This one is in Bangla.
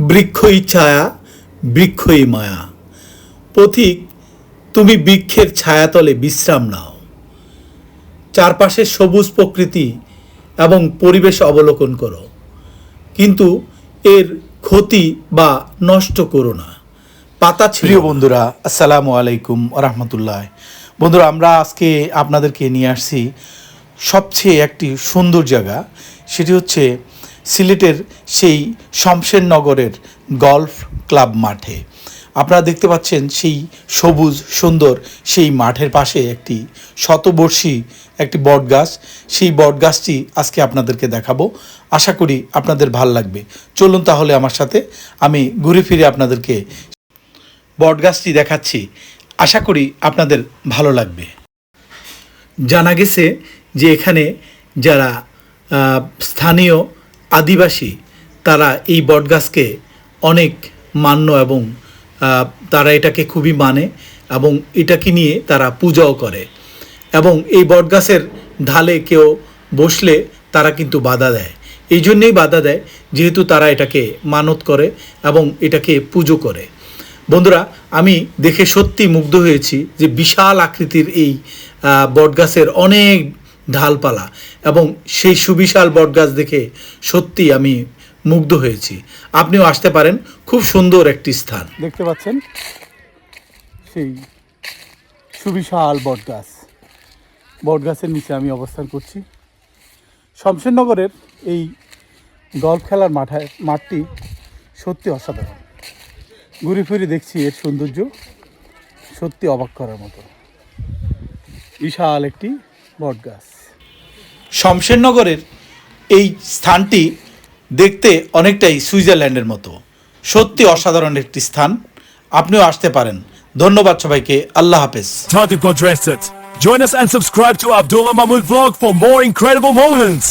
বৃক্ষই ছায়া, বৃক্ষই মায়া। পথিক, তুমি বৃক্ষের ছায়াতলে বিশ্রাম নাও, চারপাশের সবুজ প্রকৃতি এবং পরিবেশ অবলোকন করো, কিন্তু এর ক্ষতি বা নষ্ট করো না। পাতা প্রিয় বন্ধুরা, আসসালামু আলাইকুম রহমতুল্লাহ। বন্ধুরা, আমরা আজকে আপনাদেরকে নিয়ে আসছি সবচেয়ে একটি সুন্দর জায়গা। সেটি হচ্ছে সিলেটের সেই শমশেরনগরের গলফ ক্লাব মাঠে। আপনারা দেখতে পাচ্ছেন সেই সবুজ সুন্দর সেই মাঠের পাশে একটি শতবর্ষী একটি বটগাছ। সেই বটগাছটি আজকে আপনাদেরকে দেখাবো, আশা করি আপনাদের ভাল লাগবে। চলুন তাহলে আমার সাথে, আমি ঘুরে ফিরে আপনাদেরকে বটগাছটি দেখাচ্ছি, আশা করি আপনাদের ভালো লাগবে। জানা গেছে যে এখানে যারা স্থানীয় আদিবাসী তারা এই বটগাছকে অনেক মান্য এবং তারা এটাকে খুবই মানে এবং এটাকে নিয়ে তারা পূজাও করে। এবং এই বটগাছের ঢালে কেউ বসলে তারা কিন্তু বাধা দেয়। এই জন্যেই বাধা দেয় যেহেতু তারা এটাকে মানত করে এবং এটাকে পুজো করে। বন্ধুরা, আমি দেখে সত্যি মুগ্ধ হয়েছি যে বিশাল আকৃতির এই বটগাছের অনেক ঢালপালা এবং সেই সুবিশাল বটগাছ দেখে সত্যি আমি মুগ্ধ হয়েছি। আপনিও আসতে পারেন, খুব সুন্দর একটি স্থান। দেখতে পাচ্ছেন সেই সুবিশাল বটগাছ, বটগাছের নিচে আমি অবস্থান করছি। শমশেরনগরের এই গল্ফ খেলার মাঠটি সত্যি অসাধারণ। ঘুরে ফিরে দেখছি এর সৌন্দর্য, সত্যি অবাক করার মতো। বিশাল একটি বটগাছ। শমশেরনগরের এই স্থানটি দেখতে অনেকটাই সুইজারল্যান্ডের মতো, সত্যি অসাধারণ একটি স্থান। আপনিও আসতে পারেন। ধন্যবাদ সবাইকে, আল্লাহ হাফেজ। Join us and subscribe to Abdullah Mahmood Vlog for more incredible moments.